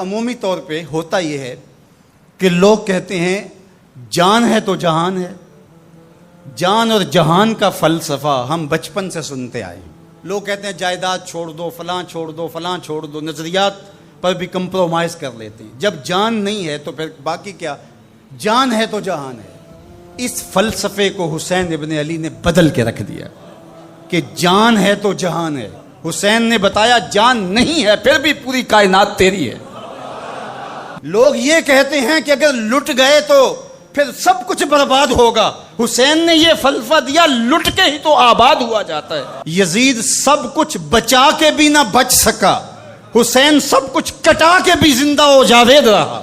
عمومی طور پہ ہوتا یہ ہے کہ لوگ کہتے ہیں جان ہے تو جہان ہے. جان اور جہان کا فلسفہ ہم بچپن سے سنتے آئے ہیں. لوگ کہتے ہیں جائیداد چھوڑ دو، فلاں چھوڑ دو، فلاں چھوڑ دو، نظریات پر بھی کمپرومائز کر لیتے ہیں. جب جان نہیں ہے تو پھر باقی کیا؟ جان ہے تو جہان ہے. اس فلسفے کو حسین ابن علی نے بدل کے رکھ دیا کہ جان ہے تو جہان ہے. حسین نے بتایا جان نہیں ہے پھر بھی پوری کائنات تیری ہے. لوگ یہ کہتے ہیں کہ اگر لٹ گئے تو پھر سب کچھ برباد ہوگا. حسین نے یہ فلسفہ دیا لٹ کے ہی تو آباد ہوا جاتا ہے. یزید سب کچھ بچا کے بھی نہ بچ سکا، حسین سب کچھ کٹا کے بھی زندہ و جاوید رہا.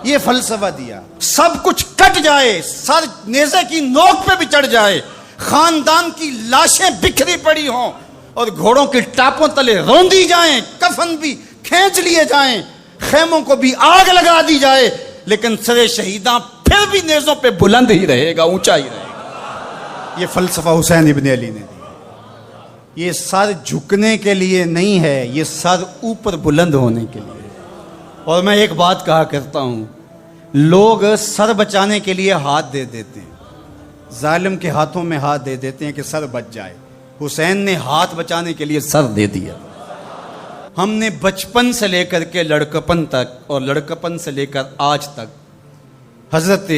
یہ فلسفہ دیا سب کچھ کٹ جائے، سر نیزے کی نوک پہ بھی چڑھ جائے، خاندان کی لاشیں بکھری پڑی ہوں اور گھوڑوں کی ٹاپوں تلے روندی جائیں، کفن بھی کھینچ لیے جائیں، خیموں کو بھی آگ لگا دی جائے، لیکن سر شہیداں پھر بھی نیزوں پہ بلند ہی رہے گا، اونچا ہی رہے گا. یہ فلسفہ حسین ابن علی نے دیا. یہ سر جھکنے کے لیے نہیں ہے، یہ سر اوپر بلند ہونے کے لیے. اور میں ایک بات کہا کرتا ہوں، لوگ سر بچانے کے لیے ہاتھ دے دیتے ہیں، ظالم کے ہاتھوں میں ہاتھ دے دیتے ہیں کہ سر بچ جائے. حسین نے ہاتھ بچانے کے لیے سر دے دیا. ہم نے بچپن سے لے کر کے لڑکپن تک اور لڑکپن سے لے کر آج تک حضرت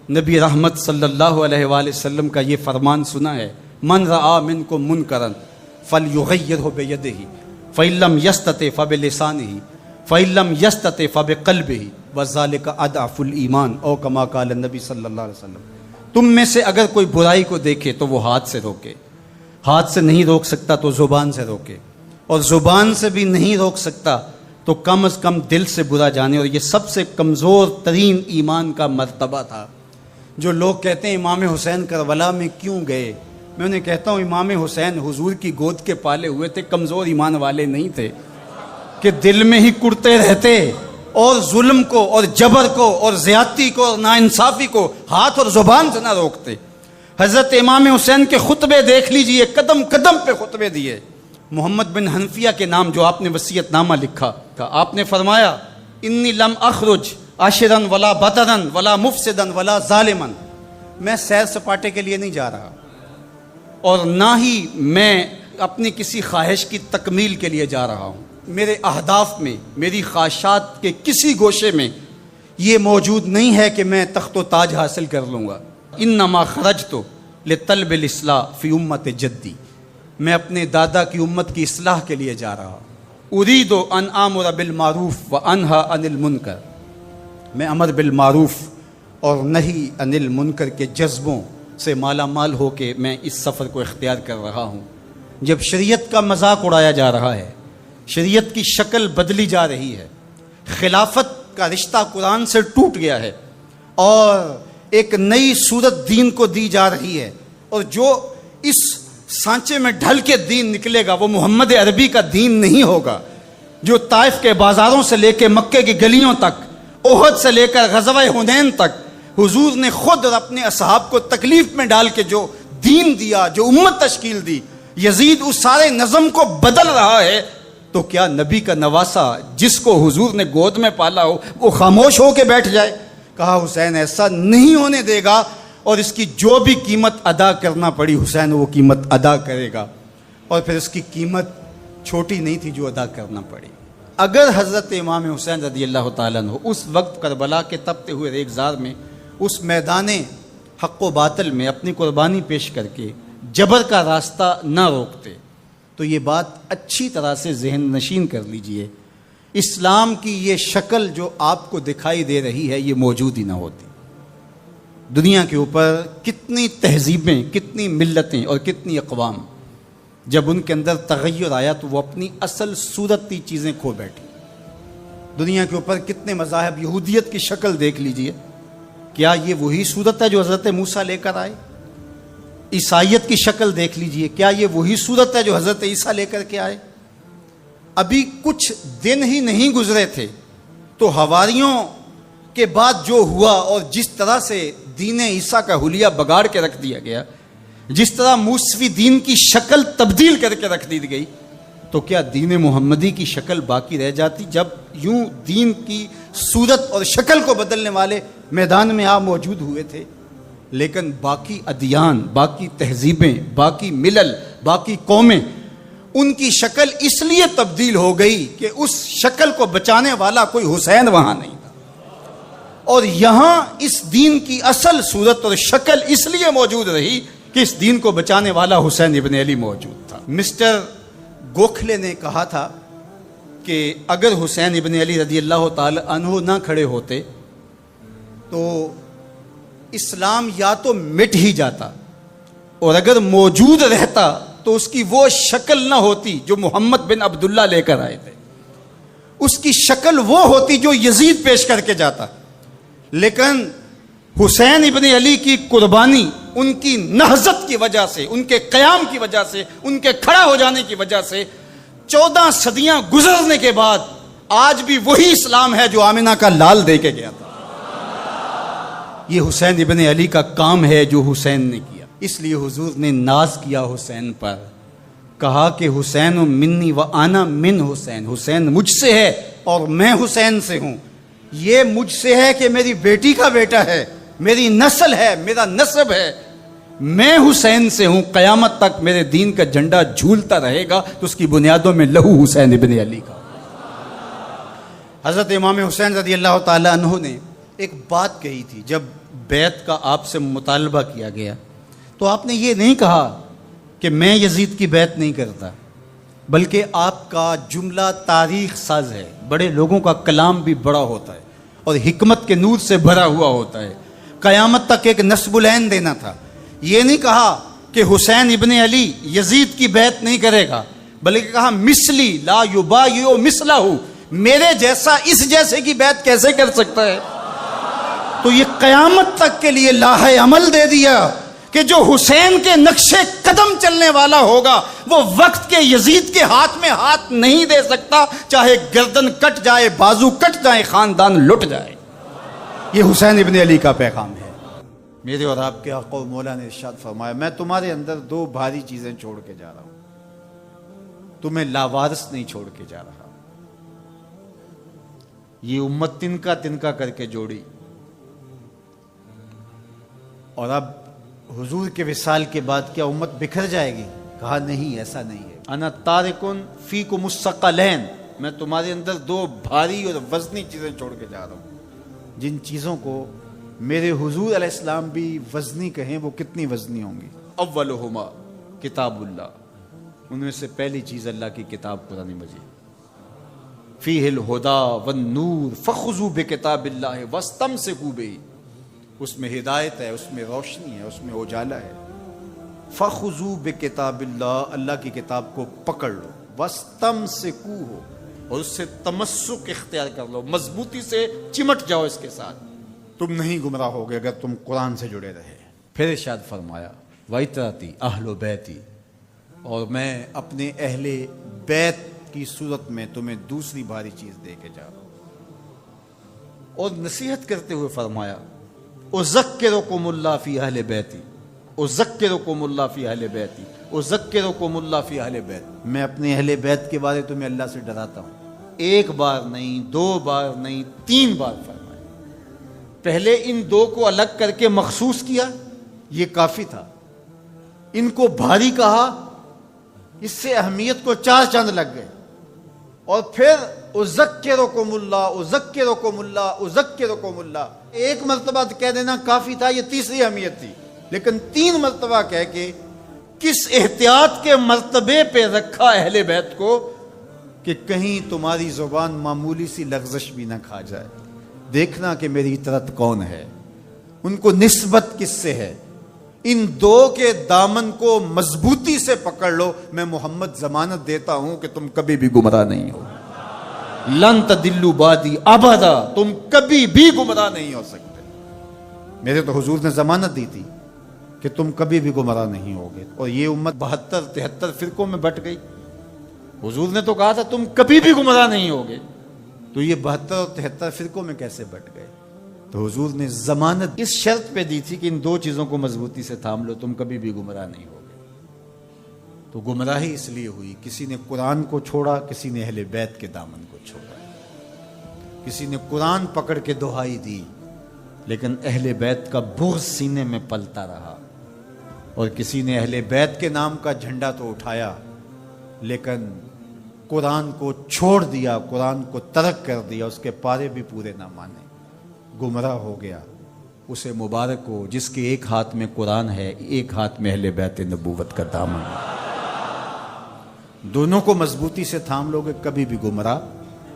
نبی رحمت صلی اللہ علیہ وآلہ وسلم کا یہ فرمان سنا ہے، من رآ منکم منکرا فلیغیرہ بیدہ فإن لم یستطع فبلسانہ فإن لم یستطع فبقلبہ وذلک اضعف الایمان او کما قال النبی صلی اللہ علیہ وسلم. تم میں سے اگر کوئی برائی کو دیکھے تو وہ ہاتھ سے روکے، ہاتھ سے نہیں روک سکتا تو زبان سے روکے، اور زبان سے بھی نہیں روک سکتا تو کم از کم دل سے برا جانے. اور یہ سب سے کمزور ترین ایمان کا مرتبہ تھا. جو لوگ کہتے ہیں امام حسین کربلا میں کیوں گئے، میں انہیں کہتا ہوں امام حسین حضور کی گود کے پالے ہوئے تھے، کمزور ایمان والے نہیں تھے کہ دل میں ہی کڑتے رہتے اور ظلم کو اور جبر کو اور زیادتی کو اور ناانصافی کو ہاتھ اور زبان سے نہ روکتے. حضرت امام حسین کے خطبے دیکھ لیجئے، قدم قدم پہ خطبے دیے. محمد بن حنفیہ کے نام جو آپ نے وصیت نامہ لکھا تھا، آپ نے فرمایا انی لم اخرج عاشرا ولا بطرا ولا مفسدا ولا ظالما. میں سیر سپاٹے کے لیے نہیں جا رہا اور نہ ہی میں اپنی کسی خواہش کی تکمیل کے لیے جا رہا ہوں. میرے اہداف میں، میری خواہشات کے کسی گوشے میں یہ موجود نہیں ہے کہ میں تخت و تاج حاصل کر لوں گا. انما خرجت لطلب الاصلاح فی امت جدی. میں اپنے دادا کی امت کی اصلاح کے لیے جا رہا ہوں. ارید ان آمر بالمعروف وانہی عن المنکر. میں امر بالمعروف اور نہی عن المنکر کے جذبوں سے مالا مال ہو کے میں اس سفر کو اختیار کر رہا ہوں. جب شریعت کا مذاق اڑایا جا رہا ہے، شریعت کی شکل بدلی جا رہی ہے، خلافت کا رشتہ قرآن سے ٹوٹ گیا ہے اور ایک نئی صورت دین کو دی جا رہی ہے، اور جو اس سانچے میں ڈھل کے دین نکلے گا وہ محمد عربی کا دین نہیں ہوگا جو طائف کے بازاروں سے لے کے مکے کی گلیوں تک، احد سے لے کر غزوہ حنین تک حضور نے خود اور اپنے اصحاب کو تکلیف میں ڈال کے جو دین دیا، جو امت تشکیل دی. یزید اس سارے نظم کو بدل رہا ہے، تو کیا نبی کا نواسا جس کو حضور نے گود میں پالا ہو وہ خاموش ہو کے بیٹھ جائے؟ کہا حسین ایسا نہیں ہونے دے گا، اور اس کی جو بھی قیمت ادا کرنا پڑی حسین وہ قیمت ادا کرے گا. اور پھر اس کی قیمت چھوٹی نہیں تھی جو ادا کرنا پڑی. اگر حضرت امام حسین رضی اللہ تعالیٰ عنہ اس وقت کربلا کے تپتے ہوئے ریگزار میں، اس میدان حق و باطل میں اپنی قربانی پیش کر کے جبر کا راستہ نہ روکتے تو یہ بات اچھی طرح سے ذہن نشین کر لیجئے، اسلام کی یہ شکل جو آپ کو دکھائی دے رہی ہے یہ موجود ہی نہ ہوتی. دنیا کے اوپر کتنی تہذیبیں، کتنی ملتیں اور کتنی اقوام، جب ان کے اندر تغیر آیا تو وہ اپنی اصل صورتی چیزیں کھو بیٹھی. دنیا کے اوپر کتنے مذاہب، یہودیت کی شکل دیکھ لیجئے، کیا یہ وہی صورت ہے جو حضرت موسیٰ لے کر آئے؟ عیسائیت کی شکل دیکھ لیجئے، کیا یہ وہی صورت ہے جو حضرت عیسیٰ لے کر کے آئے؟ ابھی کچھ دن ہی نہیں گزرے تھے تو حواریوں کے بعد جو ہوا اور جس طرح سے دین عیسیٰ کا حلیہ بگاڑ کے رکھ دیا گیا، جس طرح موسوی دین کی شکل تبدیل کر کے رکھ دی گئی، تو کیا دین محمدی کی شکل باقی رہ جاتی؟ جب یوں دین کی صورت اور شکل کو بدلنے والے میدان میں آپ موجود ہوئے تھے، لیکن باقی ادیان، باقی تہذیبیں، باقی ملل، باقی قومیں، ان کی شکل اس لیے تبدیل ہو گئی کہ اس شکل کو بچانے والا کوئی حسین وہاں نہیں تھا، اور یہاں اس دین کی اصل صورت اور شکل اس لیے موجود رہی کہ اس دین کو بچانے والا حسین ابن علی موجود تھا۔ مسٹر گوکھلے نے کہا تھا کہ اگر حسین ابن علی رضی اللہ تعالی عنہ نہ کھڑے ہوتے تو اسلام یا تو مٹ ہی جاتا، اور اگر موجود رہتا تو اس کی وہ شکل نہ ہوتی جو محمد بن عبداللہ لے کر آئے تھے، اس کی شکل وہ ہوتی جو یزید پیش کر کے جاتا۔ لیکن حسین ابن علی کی قربانی، ان کی نہضت کی وجہ سے، ان کے قیام کی وجہ سے، ان کے کھڑا ہو جانے کی وجہ سے 14 صدیاں گزرنے کے بعد آج بھی وہی اسلام ہے جو آمنہ کا لال دے کے گیا تھا۔ یہ حسین ابن علی کا کام ہے جو حسین نے کیا۔ اس لیے حضور نے ناز کیا حسین پر، کہا کہ حسین منی و انا من حسین، حسین مجھ سے ہے اور میں حسین سے ہوں۔ یہ مجھ سے ہے کہ میری بیٹی کا بیٹا ہے، میری نسل ہے، میرا نسب ہے، میں حسین سے ہوں، قیامت تک میرے دین کا جھنڈا جھولتا رہے گا، تو اس کی بنیادوں میں لہو حسین ابن علی کا۔ حضرت امام حسین رضی اللہ تعالی عنہ نے ایک بات کہی تھی جب بیعت کا آپ سے مطالبہ کیا گیا، تو آپ نے یہ نہیں کہا کہ میں یزید کی بیعت نہیں کرتا، بلکہ آپ کا جملہ تاریخ ساز ہے، بڑے لوگوں کا کلام بھی بڑا ہوتا ہے اور حکمت کے نور سے بھرا ہوا ہوتا ہے، قیامت تک ایک نسب العین دینا تھا۔ یہ نہیں کہا کہ حسین ابن علی یزید کی بیعت نہیں کرے گا، بلکہ کہا مثلی لا یبایع مثلہ، میرے جیسا اس جیسے کی بیعت کیسے کر سکتا ہے؟ تو یہ قیامت تک کے لیے لاہ عمل دے دیا کہ جو حسین کے نقشے قدم چلنے والا ہوگا وہ وقت کے یزید کے ہاتھ میں ہاتھ نہیں دے سکتا، چاہے گردن کٹ جائے، بازو کٹ جائے، خاندان لٹ جائے۔ یہ حسین ابن علی کا پیغام ہے۔ میرے اور آپ کے آقا و مولا نے ارشاد فرمایا، میں تمہارے اندر 2 بھاری چیزیں چھوڑ کے جا رہا ہوں، تمہیں لاوارث نہیں چھوڑ کے جا رہا۔ یہ امت تنکا تنکا کر کے جوڑی، اور اب حضور کے وصال کے بعد کیا امت بکھر جائے گی؟ کہا نہیں، ایسا نہیں ہے۔ انا تارکن فیکم الثقلین، میں تمہارے اندر 2 بھاری اور وزنی چیزیں چھوڑ کے جا رہا ہوں، جن چیزوں کو میرے حضور علیہ السلام بھی وزنی کہیں، وہ کتنی وزنی ہوں گی؟ اولہما کتاب اللہ، ان میں سے پہلی چیز اللہ کی کتاب قرآن مجید، فیہ الہدی والنور فخذوا بکتاب اللہ واستمسکوا بہ، اس میں ہدایت ہے، اس میں روشنی ہے، اس میں اجالا ہے۔ فخذوا بکتاب اللہ، اللہ کی کتاب کو پکڑ لو، واستمسکوا، اور اس سے تمسک اختیار کر لو، مضبوطی سے چمٹ جاؤ اس کے ساتھ، تم نہیں گمراہ ہوگے اگر تم قرآن سے جڑے رہے۔ پھر ارشاد فرمایا وَإِتْرَتِي أَهْلُ بَيْتِي، اور میں اپنے اہل بیت کی صورت میں تمہیں دوسری بھاری چیز دے کے جا رہا ہوں، اور نصیحت کرتے ہوئے فرمایا اذکرکم اللہ فی اہل بیتی، اذکرکم اللہ فی اہل بیتی، اذکرکم اللہ فی اہل بیت، میں اپنے اہل بیت کے بارے تمہیں اللہ سے ڈراتا ہوں۔ 1 بار نہیں، 2 بار نہیں، 3 بار فرمایا۔ پہلے ان 2 کو الگ کر کے مخصوص کیا، یہ کافی تھا، ان کو بھاری کہا، اس سے اہمیت کو 4 چاند لگ گئے، اور پھر اذکرکم اللہ، اذکرکم اللہ، اذکرکم اللہ، 1 مرتبہ کہہ دینا کافی تھا، یہ تیسری اہمیت تھی، لیکن 3 مرتبہ کہہ کے کس احتیاط کے مرتبے پہ رکھا اہل بیت کو کہ کہیں تمہاری زبان معمولی سی لغزش بھی نہ کھا جائے، دیکھنا کہ میری اطرت کون ہے، ان کو نسبت کس سے ہے، ان 2 کے دامن کو مضبوطی سے پکڑ لو، میں محمد ضمانت دیتا ہوں کہ تم کبھی بھی گمراہ نہیں ہو، لن تدلوا بعدی ابدا، تم کبھی بھی گمراہ نہیں ہو سکتے۔ میرے تو حضور نے ضمانت دی تھی کہ تم کبھی بھی گمراہ نہیں ہوگے، اور یہ امت 72-73 فرقوں میں بٹ گئی۔ حضور نے تو کہا تھا تم کبھی بھی گمراہ نہیں ہوگے، تو یہ 72 اور 73 فرقوں میں کیسے بٹ گئے؟ تو حضور نے ضمانت اس شرط پہ دی تھی کہ ان 2 چیزوں کو مضبوطی سے تھام لو، تم کبھی بھی گمراہ نہیں ہوگے۔ تو گمراہی اس لیے ہوئی، کسی نے قرآن کو چھوڑا، کسی نے اہل بیت کے دامن کو چھوڑا، کسی نے قرآن پکڑ کے دہائی دی لیکن اہل بیت کا بغض سینے میں پلتا رہا، اور کسی نے اہل بیت کے نام کا جھنڈا تو اٹھایا لیکن قرآن کو چھوڑ دیا، قرآن کو ترک کر دیا، اس کے پارے بھی پورے نہ مانے، گمراہ ہو گیا۔ اسے مبارک ہو جس کے ایک ہاتھ میں قرآن ہے، ایک ہاتھ میں اہل بیت نبوت کا دامن ہے۔ دونوں کو مضبوطی سے تھام لو گے کبھی بھی گمراہ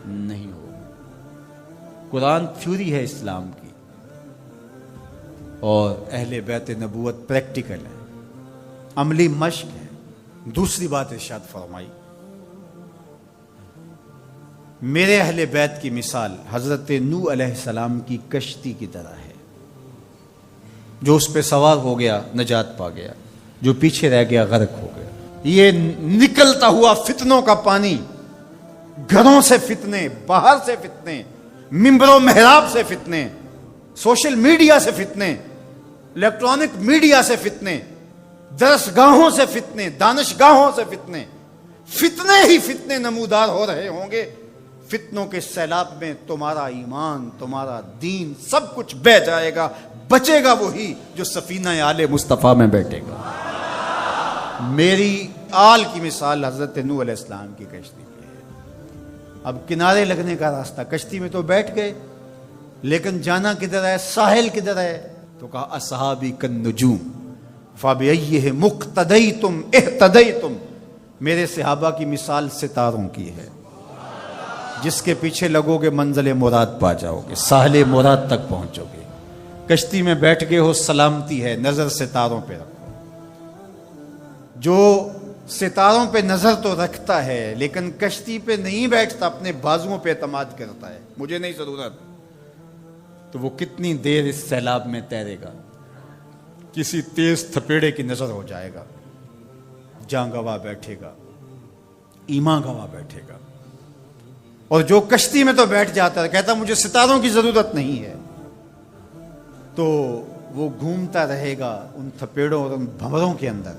نہیں ہو۔ قرآن تھیوری ہے اسلام کی اور اہل بیت نبوت پریکٹیکل ہے، عملی مشق ہے۔ دوسری بات ارشاد فرمائی، میرے اہل بیت کی مثال حضرت نوح علیہ السلام کی کشتی کی طرح ہے، جو اس پہ سوار ہو گیا نجات پا گیا، جو پیچھے رہ گیا غرق ہو گیا۔ یہ نکلتا ہوا فتنوں کا پانی، گھروں سے فتنے، باہر سے فتنے، ممبر و محراب سے فتنے، سوشل میڈیا سے فتنے، الیکٹرانک میڈیا سے فتنے، درسگاہوں سے فتنے، دانشگاہوں سے فتنے، فتنے ہی فتنے نمودار ہو رہے ہوں گے۔ فتنوں کے سیلاب میں تمہارا ایمان، تمہارا دین، سب کچھ بہہ جائے گا، بچے گا وہی جو سفینہ آل مصطفیٰ میں بیٹھے گا۔ میری آل کی مثال حضرت نوح علیہ السلام کی کشتی کی ہے۔ اب کنارے لگنے کا راستہ، کشتی میں تو بیٹھ گئے لیکن جانا کدھر ہے، ساحل کدھر ہے؟ تو کہا اصحابی کالنجوم فبأیہم اقتدیتم اہتدیتم، میرے صحابہ کی مثال ستاروں کی ہے، جس کے پیچھے لگو گے منزل مراد پا جاؤ گے، ساحل مراد تک پہنچو گے۔ کشتی میں بیٹھ گئے ہو، سلامتی ہے، نظر ستاروں پہ رکھو۔ جو ستاروں پہ نظر تو رکھتا ہے لیکن کشتی پہ نہیں بیٹھتا، اپنے بازوؤں پہ اعتماد کرتا ہے، مجھے نہیں ضرورت، تو وہ کتنی دیر اس سیلاب میں تیرے گا؟ کسی تیز تھپیڑے کی نظر ہو جائے گا، جاں گواہ بیٹھے گا، ایمان گواہ بیٹھے گا۔ اور جو کشتی میں تو بیٹھ جاتا ہے، کہتا مجھے ستاروں کی ضرورت نہیں ہے، تو وہ گھومتا رہے گا ان تھپیڑوں اور ان بھنوروں کے اندر،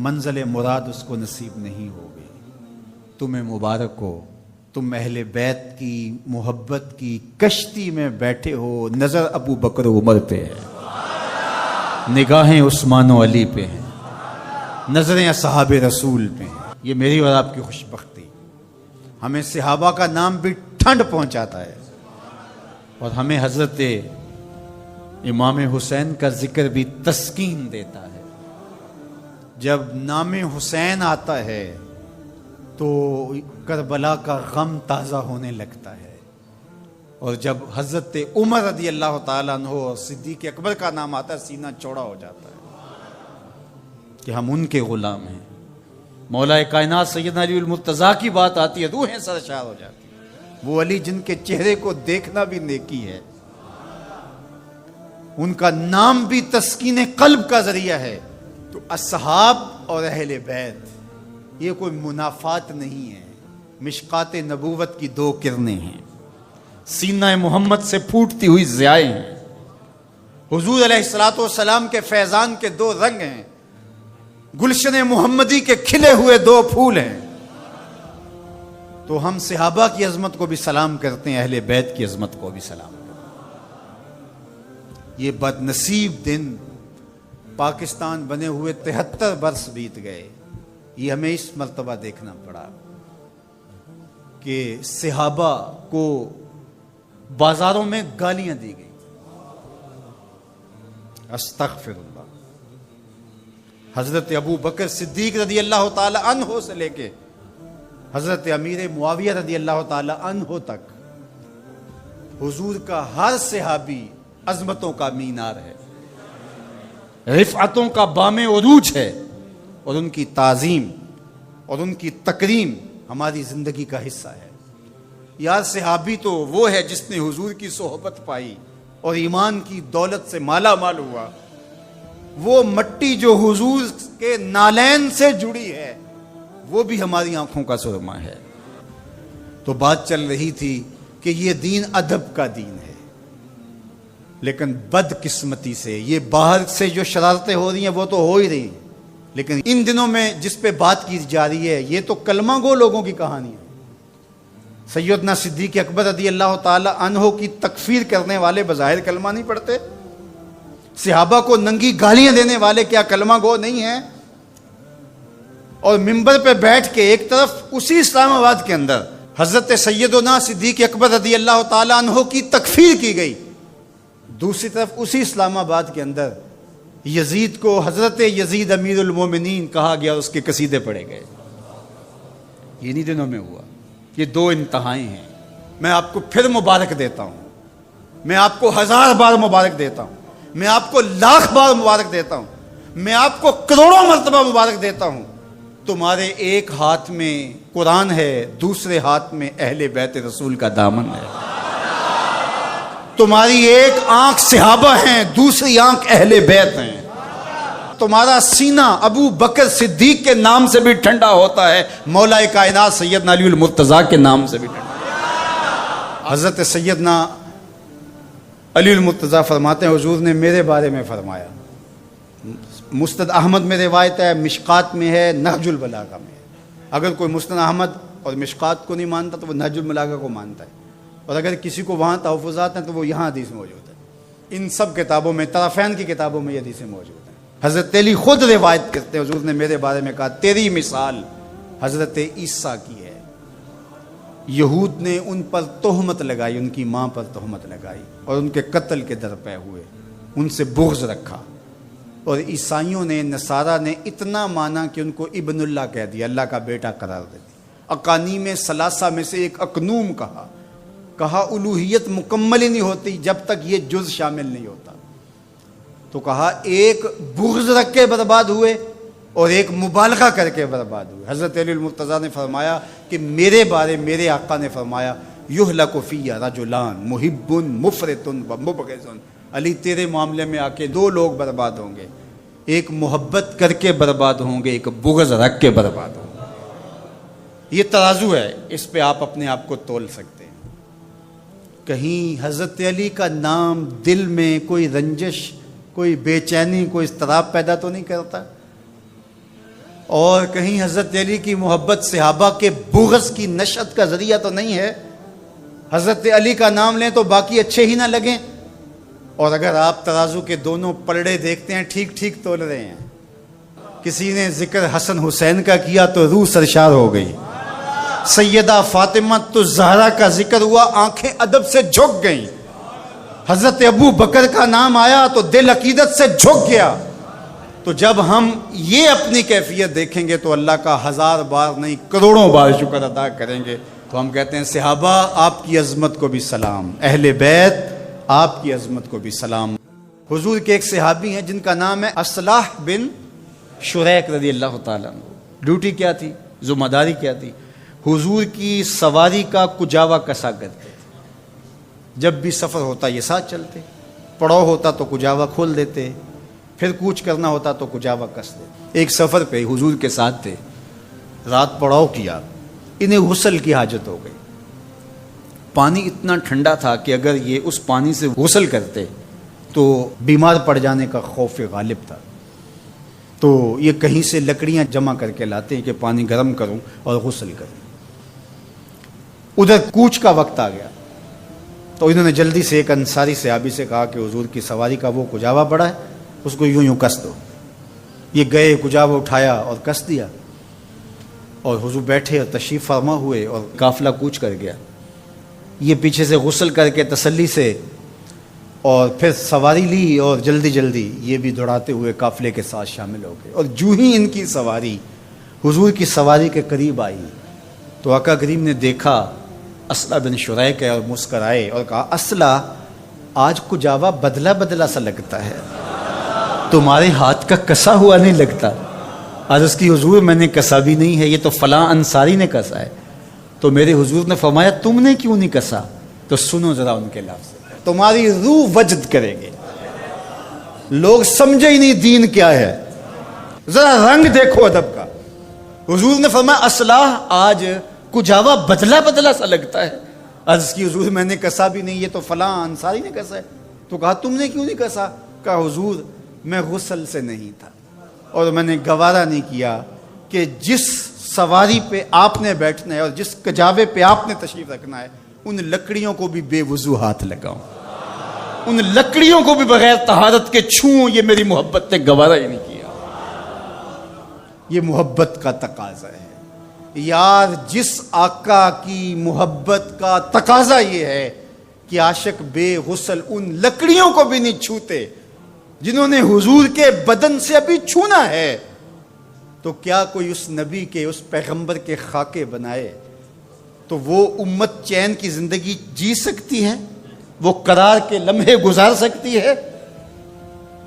منزل مراد اس کو نصیب نہیں ہوگی۔ تمہیں مبارک ہو، تم اہل بیت کی محبت کی کشتی میں بیٹھے ہو، نظر ابو بکر و عمر پہ ہے، نگاہیں عثمان و علی پہ ہیں، نظریں اصحاب رسول پہ ہیں۔ یہ میری اور آپ کی خوش بختی، ہمیں صحابہ کا نام بھی ٹھنڈ پہنچاتا ہے، اور ہمیں حضرت امام حسین کا ذکر بھی تسکین دیتا ہے۔ جب نام حسین آتا ہے تو کربلا کا غم تازہ ہونے لگتا ہے، اور جب حضرت عمر رضی اللہ تعالیٰ عنہ اور صدیق اکبر کا نام آتا ہے، سینہ چوڑا ہو جاتا ہے کہ ہم ان کے غلام ہیں۔ مولا کائنات سیدنا علی المرتضیٰ کی بات آتی ہے، روحیں سرشار ہو جاتی ہیں۔ وہ علی جن کے چہرے کو دیکھنا بھی نیکی ہے، ان کا نام بھی تسکین قلب کا ذریعہ ہے۔ تو اصحاب اور اہل بیت یہ کوئی منافات نہیں ہے، مشکات نبوت کی دو کرنیں ہیں، سینہ محمد سے پھوٹتی ہوئی ضیائیں ہیں، حضور علیہ الصلوۃ والسلام کے فیضان کے دو رنگ ہیں، گلشن محمدی کے کھلے ہوئے دو پھول ہیں۔ تو ہم صحابہ کی عظمت کو بھی سلام کرتے ہیں، اہل بیت کی عظمت کو بھی سلام کرتے ہیں۔ یہ بد نصیب دن، پاکستان بنے ہوئے 73 برس بیت گئے، یہ ہمیں اس مرتبہ دیکھنا پڑا کہ صحابہ کو بازاروں میں گالیاں دی گئی، استغفر اللہ۔ حضرت ابو بکر صدیق رضی اللہ تعالی عنہ سے لے کے حضرت امیر معاویہ رضی اللہ تعالی عنہ تک حضور کا ہر صحابی عظمتوں کا مینار ہے، رفعتوں کا بام عروج ہے، اور ان کی تعظیم اور ان کی تکریم ہماری زندگی کا حصہ ہے۔ یار صحابی تو وہ ہے جس نے حضور کی صحبت پائی اور ایمان کی دولت سے مالا مال ہوا، وہ مٹی جو حضور کے نالین سے جڑی ہے وہ بھی ہماری آنکھوں کا سرما ہے۔ تو بات چل رہی تھی کہ یہ دین ادب کا دین ہے، لیکن بد قسمتی سے یہ باہر سے جو شرارتیں ہو رہی ہیں وہ تو ہو ہی رہی ہیں، لیکن ان دنوں میں جس پہ بات کی جا رہی ہے یہ تو کلمہ گو لوگوں کی کہانی ہے۔ سیدنا صدیق اکبر رضی اللہ تعالی عنہ کی تکفیر کرنے والے بظاہر کلمہ نہیں پڑھتے؟ صحابہ کو ننگی گالیاں دینے والے کیا کلمہ گو نہیں ہیں؟ اور منبر پہ بیٹھ کے ایک طرف اسی اسلام آباد کے اندر حضرت سیدنا صدیق اکبر رضی اللہ تعالی عنہ کی تکفیر کی گئی، دوسری طرف اسی اسلام آباد کے اندر یزید کو حضرت یزید امیر المومنین کہا گیا، اس کے قصیدے پڑھے گئے۔ یہ نہیں دنوں میں ہوا، یہ دو انتہائیں ہیں۔ میں آپ کو پھر مبارک دیتا ہوں، میں آپ کو 1000 بار مبارک دیتا ہوں، میں آپ کو 1,00,000 بار مبارک دیتا ہوں، میں آپ کو کروڑوں مرتبہ مبارک دیتا ہوں۔ تمہارے ایک ہاتھ میں قرآن ہے، دوسرے ہاتھ میں اہل بیت رسول کا دامن ہے۔ تمہاری ایک آنکھ صحابہ ہیں، دوسری آنکھ اہل بیت ہیں۔ تمہارا سینہ ابو بکر صدیق کے نام سے بھی ٹھنڈا ہوتا ہے، مولا کائنات سیدنا علی المرتضیٰ کے نام سے بھی ٹھنڈا۔ حضرت سیدنا علی المرتضیٰ فرماتے ہیں حضور نے میرے بارے میں فرمایا، مسند احمد میں روایت ہے، مشکات میں ہے، نہج البلاغہ میں ہے۔ اگر کوئی مسند احمد اور مشکات کو نہیں مانتا تو وہ نہج البلاغہ کو مانتا ہے، اور اگر کسی کو وہاں تحفظات ہیں تو وہ یہاں حدیث موجود ہے۔ ان سب کتابوں میں، طرفین کی کتابوں میں یہ حدیثیں موجود ہیں۔ حضرت علی خود روایت کرتے ہیں حضور نے میرے بارے میں کہا تیری مثال حضرت عیسیٰ کی ہے۔ یہود نے ان پر تہمت لگائی، ان کی ماں پر تہمت لگائی اور ان کے قتل کے درپے ہوئے، ان سے بغض رکھا، اور عیسائیوں نے، نصارہ نے اتنا مانا کہ ان کو ابن اللہ کہہ دیا، اللہ کا بیٹا قرار دے دیا۔ اقانیم ثلاثہ میں سے ایک اقنوم کہا الوہیت مکمل ہی نہیں ہوتی جب تک یہ جز شامل نہیں ہوتا۔ تو کہا ایک بغض رکھ کے برباد ہوئے اور ایک مبالغہ کر کے برباد ہوئے۔ حضرت علی المرتضیٰ نے فرمایا کہ میرے بارے میرے آقا نے فرمایا یہلک فی رجلان محب مفرط و مبغض۔ علی تیرے معاملے میں آ کے 2 لوگ برباد ہوں گے، ایک محبت کر کے برباد ہوں گے، ایک بغض رکھ کے برباد ہوں گے۔ یہ ترازو ہے، اس پہ آپ اپنے آپ کو تول سکتے ہیں۔ کہیں حضرت علی کا نام دل میں کوئی رنجش، کوئی بے چینی، کوئی اضطراب پیدا تو نہیں کرتا؟ اور کہیں حضرت علی کی محبت صحابہ کے بغض کی نشأت کا ذریعہ تو نہیں ہے؟ حضرت علی کا نام لیں تو باقی اچھے ہی نہ لگیں، اور اگر آپ ترازو کے دونوں پلڑے دیکھتے ہیں ٹھیک ٹھیک تول رہے ہیں۔ کسی نے ذکر حسن حسین کا کیا تو روح سرشار ہو گئی، سیدہ فاطمہ الزہرا کا ذکر ہوا آنکھیں ادب سے جھک گئیں، حضرت ابو بکر کا نام آیا تو دل عقیدت سے جھک گیا۔ تو جب ہم یہ اپنی کیفیت دیکھیں گے تو اللہ کا 1000 بار نہیں کروڑوں بار شکر ادا کریں گے۔ تو ہم کہتے ہیں صحابہ آپ کی عظمت کو بھی سلام، اہل بیت آپ کی عظمت کو بھی سلام۔ حضور کے ایک صحابی ہیں جن کا نام ہے اصلاح بن شریک رضی اللہ تعالیٰ عنہ۔ ڈیوٹی کیا تھی، ذمہ داری کیا تھی؟ حضور کی سواری کا کجاوا کسا کرتے تھے۔ جب بھی سفر ہوتا یہ ساتھ چلتے، پڑاؤ ہوتا تو کجاوا کھول دیتے، پھر کوچ کرنا ہوتا تو کجاوا کس دیتے۔ ایک سفر پہ حضور کے ساتھ تھے، رات پڑاؤ کیا، انہیں غسل کی حاجت ہو گئی۔ پانی اتنا ٹھنڈا تھا کہ اگر یہ اس پانی سے غسل کرتے تو بیمار پڑ جانے کا خوف غالب تھا۔ تو یہ کہیں سے لکڑیاں جمع کر کے لاتے ہیں کہ پانی گرم کروں اور غسل کروں۔ ادھر کوچ کا وقت آ گیا تو انہوں نے جلدی سے ایک انصاری صحابی سے کہا کہ حضور کی سواری کا وہ کجاوا پڑا ہے، اس کو یوں کس دو۔ یہ گئے، کجاوا اٹھایا اور کس دیا، اور حضور بیٹھے اور تشریف فرما ہوئے اور قافلہ کوچ کر گیا۔ یہ پیچھے سے غسل کر کے تسلی سے اور پھر سواری لی اور جلدی جلدی یہ بھی دوڑاتے ہوئے قافلے کے ساتھ شامل ہو گئے۔ اور جو ہی ان کی سواری حضور کی سواری کے قریب آئی تو آقا کریم نے دیکھا اصلہ بن شریک ہے اور مسکرائے اور کہا اصلہ آج کجاوا بدلا بدلا سا لگتا ہے، تمہارے ہاتھ کا کسا ہوا نہیں لگتا۔ آج اس کی حضور میں نے کسا بھی نہیں ہے، یہ تو فلاں انصاری نے کسا ہے۔ تو میرے حضور نے فرمایا تم نے کیوں نہیں کسا؟ تو سنو ذرا ان کے لفظ، تمہاری روح وجد کرے گے، لوگ سمجھے ہی نہیں دین کیا ہے، ذرا رنگ دیکھو ادب کا۔ حضور نے فرمایا اصلاح آج کجاوا بدلا بدلا سا لگتا ہے۔ عرض کی حضور میں نے کسا بھی نہیں، یہ تو فلاں انصاری نے کسا ہے۔ تو کہا تم نے کیوں نہیں کسا؟ کہا حضور میں غسل سے نہیں تھا، اور میں نے گوارا نہیں کیا کہ جس سواری پہ آپ نے بیٹھنا ہے اور جس کجاوے پہ آپ نے تشریف رکھنا ہے ان لکڑیوں کو بھی بے وضو ہاتھ لگاؤں، ان لکڑیوں کو بھی بغیر طہارت کے چھوؤں، یہ میری محبت نے گوارا ہی نہیں کیا۔ یہ محبت کا تقاضا ہے یار، جس آقا کی محبت کا تقاضا یہ ہے کہ عاشق بے غسل ان لکڑیوں کو بھی نہیں چھوتے جنہوں نے حضور کے بدن سے ابھی چھونا ہے، تو کیا کوئی اس نبی کے، اس پیغمبر کے خاکے بنائے تو وہ امت چین کی زندگی جی سکتی ہے؟ وہ قرار کے لمحے گزار سکتی ہے؟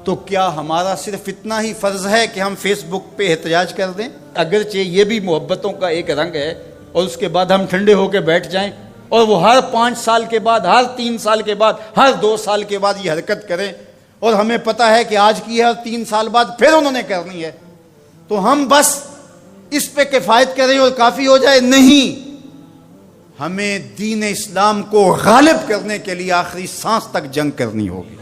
تو کیا ہمارا صرف اتنا ہی فرض ہے کہ ہم فیس بک پہ احتجاج کر دیں؟ اگرچہ یہ بھی محبتوں کا ایک رنگ ہے، اور اس کے بعد ہم ٹھنڈے ہو کے بیٹھ جائیں اور وہ ہر 5 سال کے بعد، ہر 3 سال کے بعد، ہر 2 سال کے بعد یہ حرکت کریں، اور ہمیں پتا ہے کہ آج کی ہے اور 3 سال بعد پھر انہوں نے کرنی ہے، تو ہم بس اس پہ کفایت کریں اور کافی ہو جائے؟ نہیں، ہمیں دین اسلام کو غالب کرنے کے لیے آخری سانس تک جنگ کرنی ہوگی۔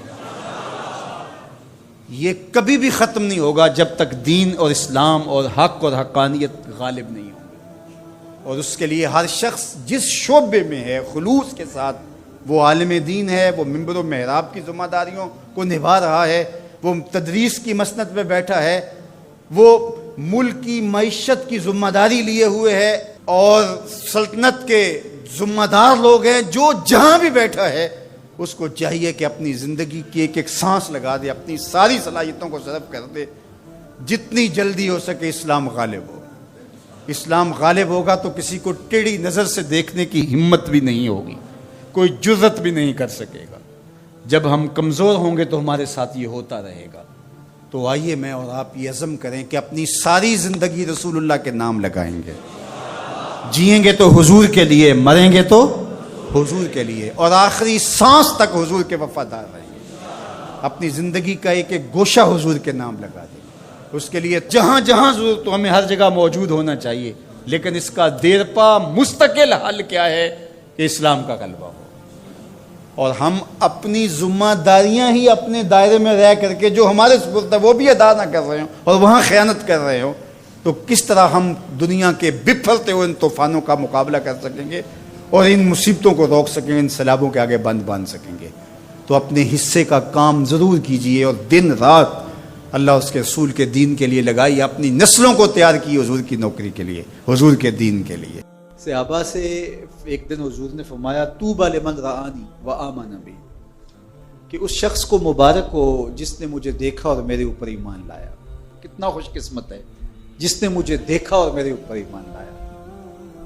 یہ کبھی بھی ختم نہیں ہوگا جب تک دین اور اسلام اور حق اور حقانیت غالب نہیں ہوگی، اور اس کے لیے ہر شخص جس شعبے میں ہے خلوص کے ساتھ، وہ عالم دین ہے، وہ منبر و محراب کی ذمہ داریوں کو نبھا رہا ہے، وہ تدریس کی مسند پہ بیٹھا ہے، وہ ملک کی معیشت کی ذمہ داری لیے ہوئے ہے، اور سلطنت کے ذمہ دار لوگ ہیں، جو جہاں بھی بیٹھا ہے اس کو چاہیے کہ اپنی زندگی کی ایک ایک سانس لگا دے، اپنی ساری صلاحیتوں کو صرف کر دے، جتنی جلدی ہو سکے اسلام غالب ہو۔ اسلام غالب ہوگا تو کسی کو ٹیڑھی نظر سے دیکھنے کی ہمت بھی نہیں ہوگی، کوئی جرأت بھی نہیں کر سکے گا۔ جب ہم کمزور ہوں گے تو ہمارے ساتھ یہ ہوتا رہے گا۔ تو آئیے میں اور آپ یہ عزم کریں کہ اپنی ساری زندگی رسول اللہ کے نام لگائیں گے، جئیں گے تو حضور کے لیے، مریں گے تو حضور کے لیے، اور آخری سانس تک حضور کے وفادار رہیں گے۔ اپنی زندگی کا ایک ایک گوشہ حضور کے نام لگا دیں۔ اس کے لیے جہاں جہاں ضرورت تو ہمیں ہر جگہ موجود ہونا چاہیے، لیکن اس کا دیرپا مستقل حل کیا ہے کہ اسلام کا غلبہ ہو، اور ہم اپنی ذمہ داریاں ہی اپنے دائرے میں رہ کر کے جو ہمارے سپرد ہے وہ بھی ادا نہ کر رہے ہوں اور وہاں خیانت کر رہے ہوں، تو کس طرح ہم دنیا کے بپھرتے ہوئے ان طوفانوں کا مقابلہ کر سکیں گے اور ان مصیبتوں کو روک سکیں گے، ان سیلابوں کے آگے بند باندھ سکیں گے؟ تو اپنے حصے کا کام ضرور کیجئے، اور دن رات اللہ اس کے رسول کے دین کے لیے لگائیے، اپنی نسلوں کو تیار کیے حضور کی نوکری کے لیے، حضور کے دین کے لیے۔ صحابہ سے ایک دن حضور نے فرمایا طوبی لمن رآنی وآمن بی، کہ اس شخص کو مبارک ہو جس نے مجھے دیکھا اور میرے اوپر ایمان لایا۔ کتنا خوش قسمت ہے جس نے مجھے دیکھا اور میرے اوپر ایمان لایا۔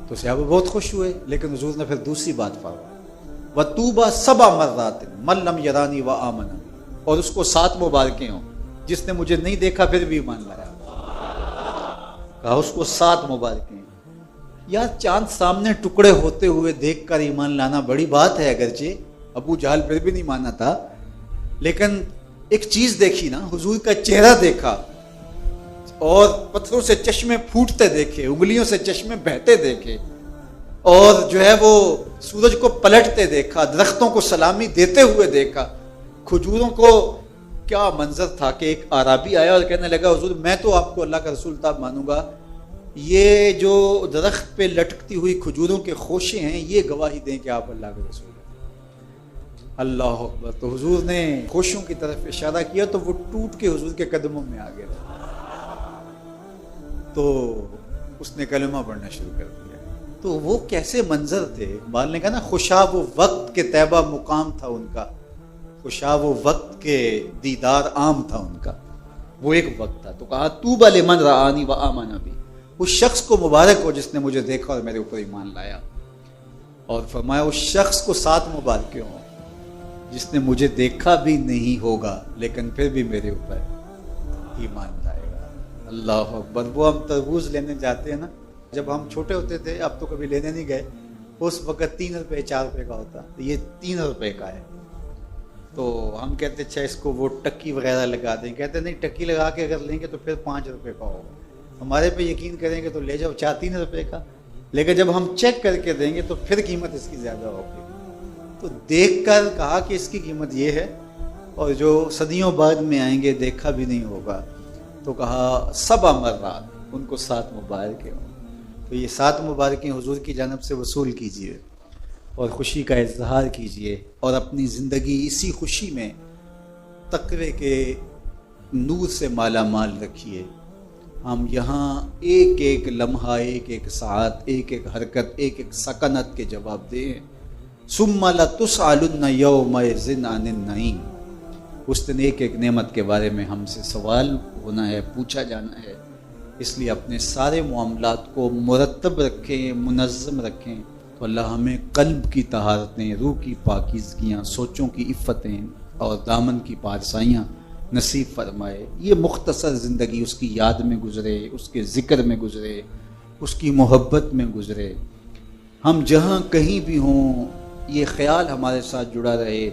تو صحابہ بہت خوش ہوئے، لیکن حضور نے پھر دوسری بات فرمائی وَطُوبَى 7 مرات مَن لَّمْ يَرَانِي وَآمَنَ بِي، اور اس کو 7 مبارکیں ہوں جس نے مجھے نہیں دیکھا پھر بھی ایمان لایا۔ کہا اس کو 7 مبارکیں۔ یار چاند سامنے ٹکڑے ہوتے ہوئے دیکھ کر ایمان لانا بڑی بات ہے، اگرچہ ابو جہل پھر بھی نہیں مانا تھا، لیکن ایک چیز دیکھی نا، حضور کا چہرہ دیکھا، اور پتھروں سے چشمے پھوٹتے دیکھے، انگلیوں سے چشمے بہتے دیکھے، اور جو ہے وہ سورج کو پلٹتے دیکھا، درختوں کو سلامی دیتے ہوئے دیکھا، کھجوروں کو۔ کیا منظر تھا کہ ایک عرابی آیا اور کہنے لگا حضور میں تو آپ کو اللہ کا رسول تھا مانوں گا، یہ جو درخت پہ لٹکتی ہوئی کھجوروں کے خوشے ہیں یہ گواہی دیں کہ آپ اللہ کے رسول ہیں۔ اللہ اکبر۔ تو حضور نے خوشوں کی طرف اشارہ کیا تو وہ ٹوٹ کے حضور کے قدموں میں آ گیا، تو اس نے کلمہ پڑھنا شروع کر دیا۔ تو وہ کیسے منظر تھے؟ اقبال نے کہا نا خوشاب و وقت کے طیبہ مقام تھا ان کا، خوشاب و وقت کے دیدار عام تھا ان کا، وہ ایک وقت تھا۔ تو کہا طوبی لمن رآنی وآمن بی، اس شخص کو مبارک ہو جس نے مجھے دیکھا اور میرے اوپر ایمان لایا، اور فرمایا اس شخص کو 7 مبارکیں ہوں جس نے مجھے دیکھا بھی نہیں ہوگا لیکن پھر بھی میرے اوپر ایمان لائے گا۔ اللہ اکبر۔ وہ ہم تربوز لینے جاتے ہیں نا، جب ہم چھوٹے ہوتے تھے، اب تو کبھی لینے نہیں گئے، اس وقت 3 روپے 4 روپے کا ہوتا، یہ 3 روپے کا ہے۔ تو ہم کہتے اچھا اس کو وہ ٹکی وغیرہ لگا دیں، کہتے نہیں ٹکی لگا کے اگر لیں گے تو پھر 5 روپے کا ہوگا، ہمارے پہ یقین کریں گے تو لے جاؤ 3 روپے کا، لیکن جب ہم چیک کر کے دیں گے تو پھر قیمت اس کی زیادہ ہوگی۔ تو دیکھ کر کہا کہ اس کی قیمت یہ ہے، اور جو صدیوں بعد میں آئیں گے دیکھا بھی نہیں ہوگا، تو تو کہا 7 مرات، ان کو 7 مبارکیں ہوں. تو یہ 7 مبارکیں حضور کی جانب سے وصول کیجئے اور خوشی کا اظہار کیجئے اور اپنی زندگی اسی خوشی میں تقوی کے نور سے مالا مال رکھیے. ہم یہاں ایک ایک لمحہ، ایک ایک ساعت، ایک ایک حرکت، ایک ایک سکنت کے جواب دیں. ثم لتسألن یومئذ عن النعیم. اس دن ایک ایک نعمت کے بارے میں ہم سے سوال ہونا ہے، پوچھا جانا ہے. اس لیے اپنے سارے معاملات کو مرتب رکھیں، منظم رکھیں تو اللہ ہمیں قلب کی طہارتیں، روح کی پاکیزگیاں، سوچوں کی عفتیں اور دامن کی پارسائیاں نصیب فرمائے. یہ مختصر زندگی اس کی یاد میں گزرے، اس کے ذکر میں گزرے، اس کی محبت میں گزرے. ہم جہاں کہیں بھی ہوں یہ خیال ہمارے ساتھ جڑا رہے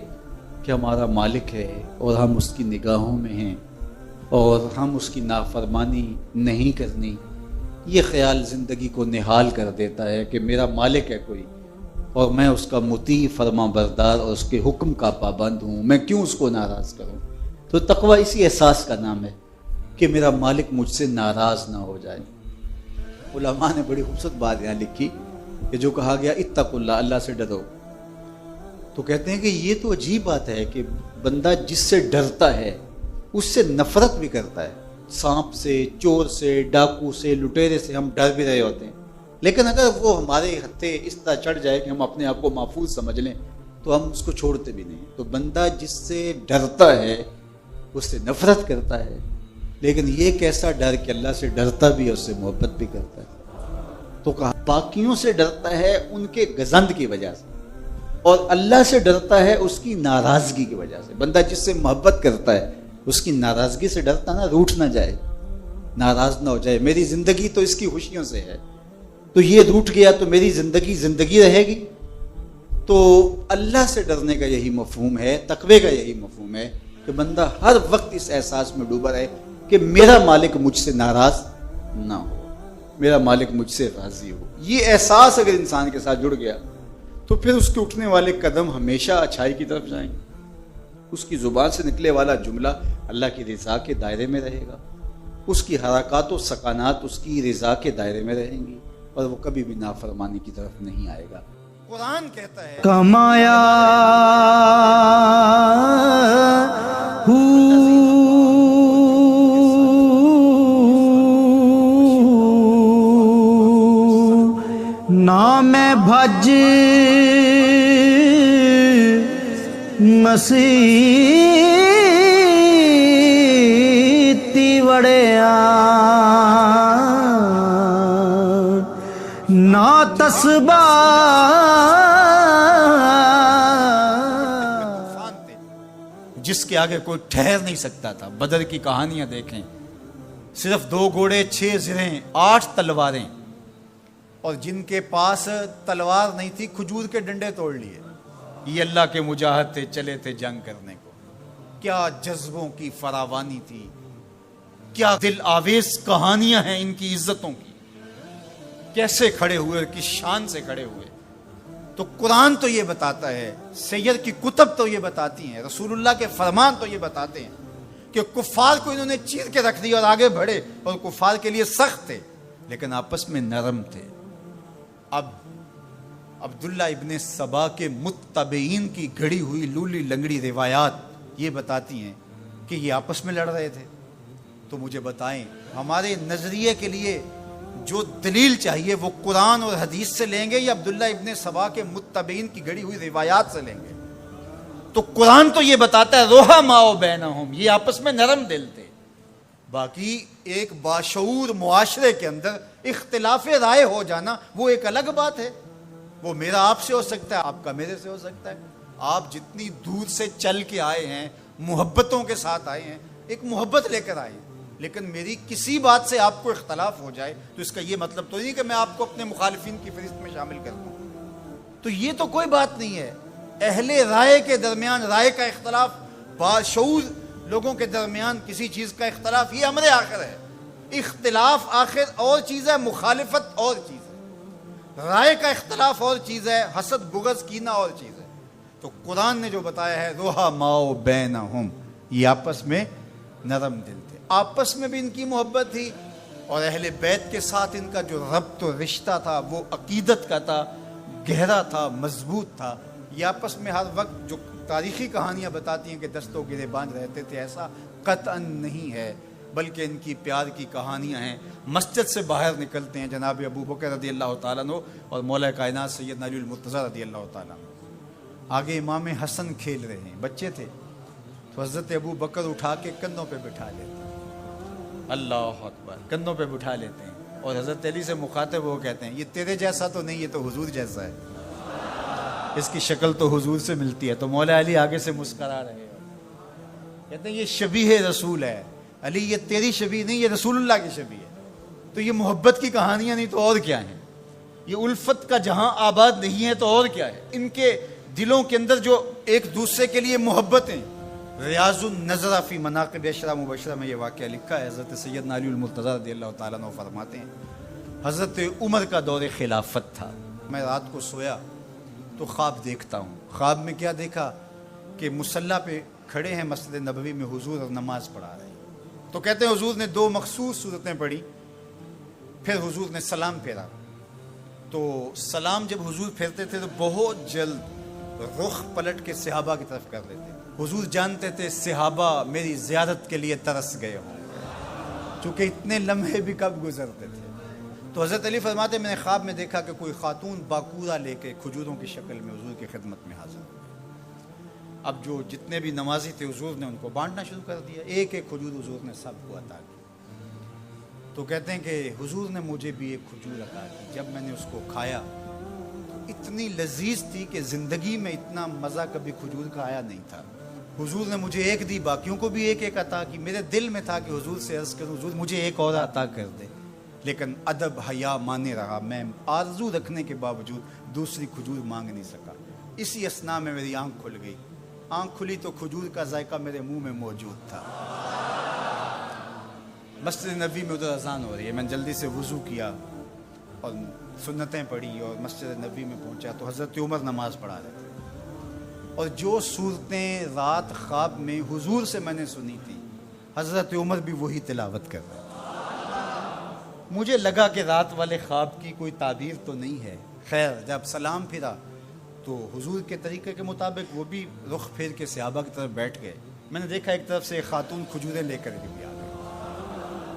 کہ ہمارا مالک ہے اور ہم اس کی نگاہوں میں ہیں اور ہم اس کی نافرمانی نہیں کرنی. یہ خیال زندگی کو نہال کر دیتا ہے کہ میرا مالک ہے کوئی اور میں اس کا مطیع، فرما بردار اور اس کے حکم کا پابند ہوں، میں کیوں اس کو ناراض کروں. تو تقوی اسی احساس کا نام ہے کہ میرا مالک مجھ سے ناراض نہ ہو جائے. علماء نے بڑی خوبصورت بات یہاں لکھی کہ جو کہا گیا اتقوا اللہ، اللہ سے ڈرو، تو کہتے ہیں کہ یہ تو عجیب بات ہے کہ بندہ جس سے ڈرتا ہے اس سے نفرت بھی کرتا ہے. سانپ سے، چور سے، ڈاکو سے، لٹیرے سے ہم ڈر بھی رہے ہوتے ہیں، لیکن اگر وہ ہمارے ہتھے اس طرح چڑھ جائے کہ ہم اپنے آپ کو محفوظ سمجھ لیں تو ہم اس کو چھوڑتے بھی نہیں. تو بندہ جس سے ڈرتا ہے اس سے نفرت کرتا ہے، لیکن یہ کیسا ڈر کہ اللہ سے ڈرتا بھی ہے، اس سے محبت بھی کرتا ہے. تو کہا باقیوں سے ڈرتا ہے ان کے گزند کی وجہ سے اور اللہ سے ڈرتا ہے اس کی ناراضگی کی وجہ سے. بندہ جس سے محبت کرتا ہے اس کی ناراضگی سے ڈرتا نا، روٹھ نہ جائے، ناراض نہ ہو جائے. میری زندگی تو اس کی خوشیوں سے ہے، تو یہ روٹھ گیا تو میری زندگی رہے گی. تو اللہ سے ڈرنے کا یہی مفہوم ہے، تقوی کا یہی مفہوم ہے کہ بندہ ہر وقت اس احساس میں ڈوبا رہے کہ میرا مالک مجھ سے ناراض نہ ہو، میرا مالک مجھ سے راضی ہو. یہ احساس اگر انسان کے ساتھ جڑ گیا تو پھر اس کے اٹھنے والے قدم ہمیشہ اچھائی کی طرف جائیں گے. اس کی زبان سے نکلے والا جملہ اللہ کی رضا کے دائرے میں رہے گا، اس کی حرکات و سکانات اس کی رضا کے دائرے میں رہیں گی اور وہ کبھی بھی نافرمانی کی طرف نہیں آئے گا. قرآن کہتا ہے کمایا نام بھج مسیتی وڑیا نا تسبا جس کے آگے کوئی ٹھہر نہیں سکتا تھا. بدر کی کہانیاں دیکھیں، صرف 2 گھوڑے، 6 زرہیں، 8 تلواریں، اور جن کے پاس تلوار نہیں تھی کھجور کے ڈنڈے توڑ لیے. یہ اللہ کے مجاہد تھے، چلے تھے جنگ کرنے کو. کیا جذبوں کی فراوانی تھی، کیا دل آویز کہانیاں ہیں ان کی عزتوں کی. کیسے کھڑے ہوئے، کس شان سے کھڑے ہوئے. تو قرآن تو یہ بتاتا ہے، سید کی کتب تو یہ بتاتی ہیں، رسول اللہ کے فرمان تو یہ بتاتے ہیں کہ کفار کو انہوں نے چیر کے رکھ دیا اور آگے بڑھے، اور کفار کے لیے سخت تھے لیکن آپس میں نرم تھے. اب عبداللہ ابن سبا کے متبعین کی گھڑی ہوئی لولی لنگڑی روایات یہ بتاتی ہیں کہ یہ آپس میں لڑ رہے تھے. تو مجھے بتائیں، ہمارے نظریے کے لیے جو دلیل چاہیے وہ قرآن اور حدیث سے لیں گے یا عبداللہ ابن سبا کے متبعین کی گھڑی ہوئی روایات سے لیں گے؟ تو قرآن تو یہ بتاتا ہے رحماء بینہم، یہ آپس میں نرم دل تھے. باقی ایک باشعور معاشرے کے اندر اختلاف رائے ہو جانا وہ ایک الگ بات ہے. وہ میرا آپ سے ہو سکتا ہے، آپ کا میرے سے ہو سکتا ہے. آپ جتنی دور سے چل کے آئے ہیں، محبتوں کے ساتھ آئے ہیں، ایک محبت لے کر آئے ہیں، لیکن میری کسی بات سے آپ کو اختلاف ہو جائے تو اس کا یہ مطلب تو نہیں کہ میں آپ کو اپنے مخالفین کی فہرست میں شامل کر دوں. تو یہ تو کوئی بات نہیں ہے. اہل رائے کے درمیان رائے کا اختلاف، باشعور لوگوں کے درمیان کسی چیز کا اختلاف، یہ امر آخر ہے. اختلاف آخر اور چیز ہے، مخالفت اور چیز ہے. رائے کا اختلاف اور چیز ہے، حسد، بغض، کینہ اور چیز ہے. تو قرآن نے جو بتایا ہے رحماء بینہم، یہ آپس میں نرم دل تھے، آپس میں بھی ان کی محبت تھی، اور اہل بیت کے ساتھ ان کا جو ربط و رشتہ تھا وہ عقیدت کا تھا، گہرا تھا، مضبوط تھا۔ یہ آپس میں ہر وقت جو تاریخی کہانیاں بتاتی ہیں کہ دستوں گریباں رہتے تھے، ایسا قطعاً نہیں ہے، بلکہ ان کی پیار کی کہانیاں ہیں۔ مسجد سے باہر نکلتے ہیں جناب ابو بکر رضی اللہ تعالیٰ عنہ اور مولا کائنات سیدنا علی المرتضیٰ رضی اللہ تعالیٰ عنہ، آگے امام حسن کھیل رہے ہیں، بچے تھے، تو حضرت ابو بکر اٹھا کے کندھوں پہ بٹھا لیتے ہیں، اللہ اکبر، کندھوں پہ بٹھا لیتے ہیں، اور حضرت علی سے مخاطب وہ کہتے ہیں یہ تیرے جیسا تو نہیں، یہ تو حضور جیسا ہے، اس کی شکل تو حضور سے ملتی ہے۔ تو مولا علی آگے سے مسکرا رہے ہیں، کہتے ہیں یہ شبیہ رسول ہے، علی یہ تیری شبیہ نہیں، یہ رسول اللہ کی شبیہ ہے۔ تو یہ محبت کی کہانیاں نہیں تو اور کیا ہیں؟ یہ الفت کا جہاں آباد نہیں ہے تو اور کیا ہے؟ ان کے دلوں کے اندر جو ایک دوسرے کے لیے محبتیں۔ ریاض النظرہ فی مناقب عشرہ مبشرہ میں یہ واقعہ لکھا ہے، حضرت سیدنا علی المرتضیٰ رضی اللہ تعالیٰ عنہ فرماتے ہیں حضرت عمر کا دور خلافت تھا، میں رات کو سویا تو خواب دیکھتا ہوں، خواب میں کیا دیکھا کہ مصلی پہ کھڑے ہیں مسجد نبوی میں حضور اور نماز پڑھا رہے ہیں۔ تو کہتے ہیں حضور نے دو مخصوص صورتیں پڑھی، پھر حضور نے سلام پھیرا، تو سلام جب حضور پھیرتے تھے تو بہت جلد رخ پلٹ کے صحابہ کی طرف کر لیتے، حضور جانتے تھے صحابہ میری زیارت کے لیے ترس گئے ہوں، چونکہ اتنے لمحے بھی کب گزرتے تھے۔ تو حضرت علی فرماتے میں نے خواب میں دیکھا کہ کوئی خاتون باکورہ لے کے کھجوروں کی شکل میں حضور کی خدمت میں حاضر۔ اب جو جتنے بھی نمازی تھے حضور نے ان کو بانٹنا شروع کر دیا، ایک ایک کھجور حضور نے سب کو عطا کی۔ تو کہتے ہیں کہ حضور نے مجھے بھی ایک کھجور عطا کی، جب میں نے اس کو کھایا تو اتنی لذیذ تھی کہ زندگی میں اتنا مزہ کبھی کھجور کا آیا نہیں تھا۔ حضور نے مجھے ایک دی، باقیوں کو بھی ایک ایک عطا کی۔ میرے دل میں تھا کہ حضور سے عرض کروں حضور مجھے ایک اور عطا کر دے، لیکن ادب حیا مانے رہا، میں آرزو رکھنے کے باوجود دوسری کھجور مانگ نہیں سکا۔ اسی اثنا میں میری آنکھ کھل گئی، آنکھ کھلی تو کھجور کا ذائقہ میرے منہ میں موجود تھا۔ مسجد نبوی میں ادھر اذان ہو رہی ہے، میں نے جلدی سے وضو کیا اور سنتیں پڑھی اور مسجد نبوی میں پہنچا تو حضرت عمر نماز پڑھا رہے تھے، اور جو صورتیں رات خواب میں حضور سے میں نے سنی تھی حضرت عمر بھی وہی تلاوت کر رہے تھے۔ مجھے لگا کہ رات والے خواب کی کوئی تعبیر تو نہیں ہے۔ خیر جب سلام پھرا تو حضور کے طریقے کے مطابق وہ بھی رخ پھیر کے صحابہ کی طرف بیٹھ گئے۔ میں نے دیکھا ایک طرف سے خاتون کھجوریں لے کر بھی آ گئی۔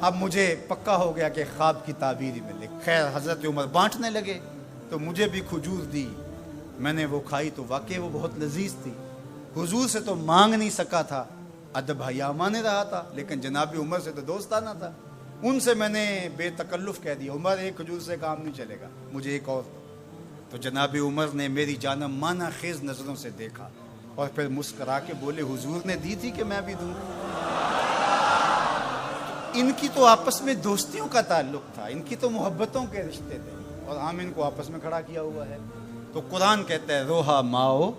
اب مجھے پکا ہو گیا کہ خواب کی تعبیر ہی ملے۔ خیر حضرت عمر بانٹنے لگے تو مجھے بھی کھجور دی، میں نے وہ کھائی تو واقعی وہ بہت لذیذ تھی۔ حضور سے تو مانگ نہیں سکا تھا، ادب حیا مانے رہا تھا، لیکن جناب عمر سے تو دوستانہ تھا، ان سے میں نے بے تکلف کہہ دیا عمر ایک کھجور سے کام نہیں چلے گا، مجھے ایک اور۔ تو جناب عمر نے میری جانب مانا خیز نظروں سے دیکھا اور پھر مسکرا کے بولے حضور نے دی تھی کہ میں بھی دوں۔ ان کی تو آپس میں دوستیوں کا تعلق تھا، ان کی تو محبتوں کے رشتے تھے، اور ہم ان کو آپس میں کھڑا کیا ہوا ہے۔ تو قرآن کہتا ہے روحا ماؤ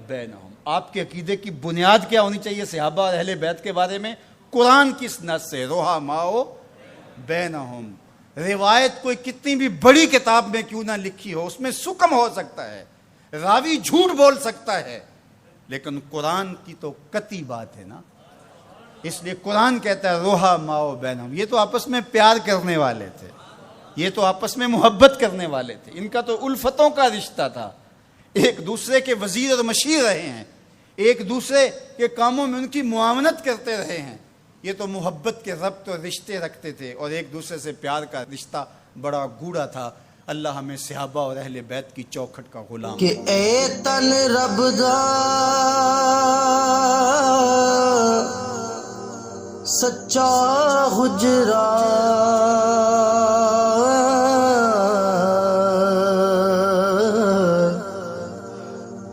بینہم۔ آپ کے عقیدے کی بنیاد کیا ہونی چاہیے صحابہ اور اہل بیت کے بارے میں؟ قرآن کس نص سے؟ روحا ماؤ بینہم۔ روایت کوئی کتنی بھی بڑی کتاب میں کیوں نہ لکھی ہو، اس میں سکم ہو سکتا ہے، راوی جھوٹ بول سکتا ہے، لیکن قرآن کی تو قطعی بات ہے نا۔ اس لیے قرآن کہتا ہے روحا ماؤ بینہم۔ یہ تو آپس میں پیار کرنے والے تھے، یہ تو آپس میں محبت کرنے والے تھے، ان کا تو الفتوں کا رشتہ تھا، ایک دوسرے کے وزیر اور مشیر رہے ہیں، ایک دوسرے کے کاموں میں ان کی معاونت کرتے رہے ہیں۔ یہ تو محبت کے ربط اور رشتے رکھتے تھے، اور ایک دوسرے سے پیار کا رشتہ بڑا گوڑا تھا۔ اللہ ہمیں صحابہ اور اہل بیت کی چوکھٹ کا غلام کہ اے تن رب دا سچا حجرا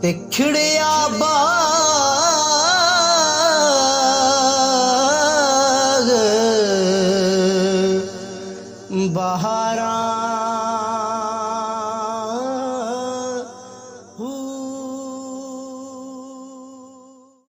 تے کھڑیا باغ بہاراں